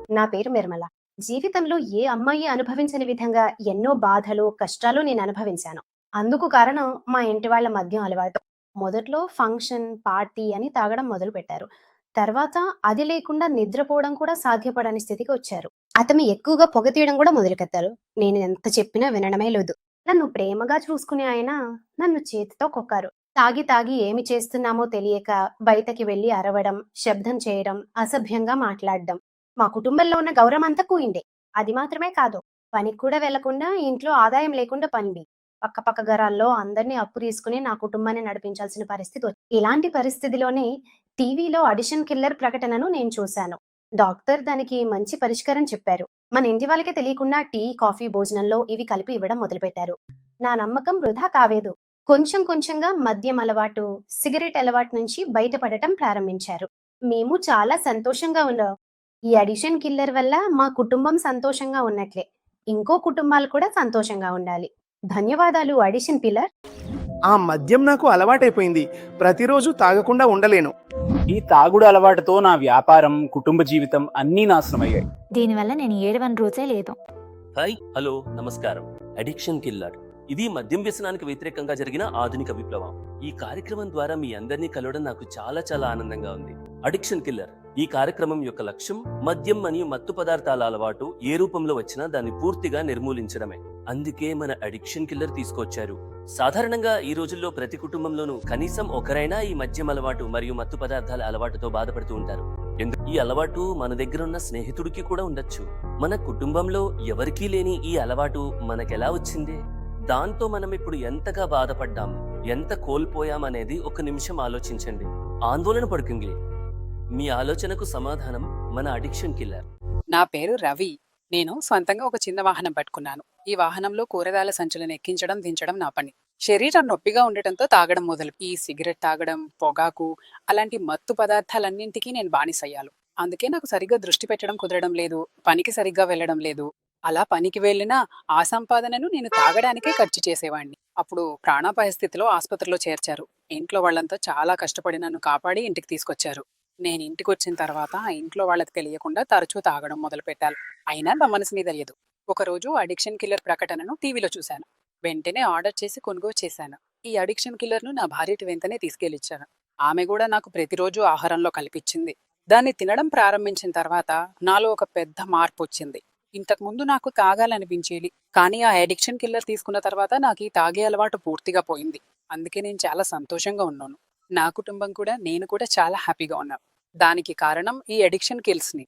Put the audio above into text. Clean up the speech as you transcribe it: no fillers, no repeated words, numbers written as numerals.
నా పేరు నిర్మల. జీవితంలో ఏ అమ్మాయి అనుభవించని విధంగా ఎన్నో బాధలు, కష్టాలు నేను అనుభవించాను. అందుకు కారణం మా ఇంటి వాళ్ళ మద్యం అలవాటు. మొదట్లో ఫంక్షన్, పార్టీ అని తాగడం మొదలుపెట్టారు. తర్వాత అది లేకుండా నిద్రపోవడం కూడా సాధ్యపడని స్థితికి వచ్చారు. అతను ఎక్కువగా పొగ తీయడం కూడా మొదలుపెట్టారు. నేను ఎంత చెప్పినా వినడమే లేదు. నన్ను ప్రేమగా చూసుకునే ఆయన నన్ను చేతితో కొక్కారు. తాగి తాగి ఏమి చేస్తున్నామో తెలియక బయటకి వెళ్లి అరవడం, శబ్దం చేయడం, అసభ్యంగా మాట్లాడడం. మా కుటుంబంలో ఉన్న గౌరవం అంతా కూయిండే. అది మాత్రమే కాదు, పనికి కూడా వెళ్లకుండా ఇంట్లో ఆదాయం లేకుండా పనివి. పక్క పక్క గరాల్లో అందరినీ అప్పు తీసుకుని నా కుటుంబాన్ని నడిపించాల్సిన పరిస్థితి ఇలాంటి పరిస్థితిలోనే టీవీలో ఆడిషన్ కిల్లర్ ప్రకటనను నేను చూశాను. డాక్టర్ దానికి మంచి పరిష్కారం చెప్పారు. మన ఇంటి వాళ్ళకే తెలియకుండా టీ, కాఫీ, భోజనంలో ఇవి కలిపి ఇవ్వడం మొదలుపెట్టారు. నా నమ్మకం వృధా కాలేదు. కొంచెం కొంచెంగా మద్యం అలవాటు, సిగరెట్ అలవాటు నుంచి బయటపడటం ప్రారంభించారు. మేము చాలా సంతోషంగా ఉన్నాం. ఈ అడిషన్ కిల్లర్ వల్ల మా కుటుంబం సంతోషంగా ఉన్నట్లే. ఇంకో కుటుంబాలు కూడా సంతోషంగా ఉండాలి. ధన్యవాదాలు అడిషన్ కిల్లర్. ఆ మద్యం నాకు అలవాటైపోయింది. ప్రతిరోజు తాగకుండా ఉండలేను. ఈ తాగుడు అలవాటుతో నా వ్యాపారం, కుటుంబ జీవితం అన్నీ నాశనమయ్యాయి. దీనివల్ల నేను ఏడవని రోజే లేదు. హాయ్, హలో, నమస్కారం. అడిక్షన్ కిల్లర్ ఇది మద్యం వ్యసనానికి వ్యతిరేకంగా జరిగిన ఆధునిక విప్లవం. ఈ కార్యక్రమం ద్వారా మీ అందరినీ కలవడం నాకు చాలా చాలా ఆనందంగా ఉంది. అడిక్షన్ కిల్లర్ ఈ కార్యక్రమం యొక్క లక్ష్యం మద్యం మరియు మత్తు పదార్థాల అలవాటు ఏ రూపంలో వచ్చినా దాన్ని పూర్తిగా నిర్మూలించడమే. అందుకే మన అడిక్షన్ కిల్లర్ తీసుకొచ్చారు. సాధారణంగా ఈ రోజుల్లో ప్రతి కుటుంబంలోనూ కనీసం ఒకరైనా ఈ మద్యం అలవాటు మరియు మత్తు పదార్థాల అలవాటుతో బాధపడుతూ ఉంటారు. ఈ అలవాటు మన దగ్గర ఉన్న స్నేహితుడికి కూడా ఉండొచ్చు. మన కుటుంబంలో ఎవరికీ లేని ఈ అలవాటు మనకెలా వచ్చింది? దాంతో మనం ఇప్పుడు ఎంతగా బాధపడ్డాం, ఎంత కోల్పోయామనేది ఒక నిమిషం ఆలోచించండి. ఆందోళన పడుకుంది. మీ ఆలోచనకు సమాధానం మన అడిక్షన్ కిల్లర్. నా పేరు రవి. నేను స్వంతంగా ఒక చిన్న వాహనం పట్టుకున్నాను. ఈ వాహనంలో కూరగాయల సంచులను ఎక్కించడం, దించడం నా పని. శరీరం నొప్పిగా ఉండటంతో తాగడం మొదలు. ఈ సిగరెట్ తాగడం, పొగాకు అలాంటి మత్తు పదార్థాలన్నింటికీ నేను బానిసయ్యాను. అందుకే నాకు సరిగ్గా దృష్టి పెట్టడం కుదరడం లేదు, పనికి సరిగ్గా వెళ్ళడం లేదు. అలా పనికి వెళ్ళినా ఆ సంపాదనను నేను తాగడానికే ఖర్చు చేసేవాడిని. అప్పుడు ప్రాణాపాయ స్థితిలో ఆసుపత్రిలో చేర్చారు. ఇంట్లో వాళ్ళంతా చాలా కష్టపడి నన్ను కాపాడి ఇంటికి తీసుకొచ్చారు. నేను ఇంటికి వచ్చిన తర్వాత ఇంట్లో వాళ్ళకి తెలియకుండా తరచూ తాగడం మొదలుపెట్టాను. అయినా నా మనసుని తెలియదు. ఒకరోజు అడిక్షన్ కిల్లర్ ప్రకటనను టీవీలో చూశాను. వెంటనే ఆర్డర్ చేసి కొనుగోలు చేశాను. ఈ అడిక్షన్ కిల్లర్ను నా భార్యటి వెంటనే తీసుకెళ్ళిచ్చాను. ఆమె కూడా నాకు ప్రతిరోజు ఆహారంలో కల్పించింది. దాన్ని తినడం ప్రారంభించిన తర్వాత నాలో ఒక పెద్ద మార్పు వచ్చింది. ఇంతకుముందు నాకు తాగాలనిపించేది, కానీ ఆ అడిక్షన్ కిల్లర్ తీసుకున్న తర్వాత నాకు ఈ తాగే అలవాటు పూర్తిగా పోయింది. అందుకే నేను చాలా సంతోషంగా ఉన్నాను. నా కుటుంబం కూడా, నేను కూడా చాలా హ్యాపీగా ఉన్నాను. దానికి కారణం ఈ అడిక్షన్ కిల్స్ ని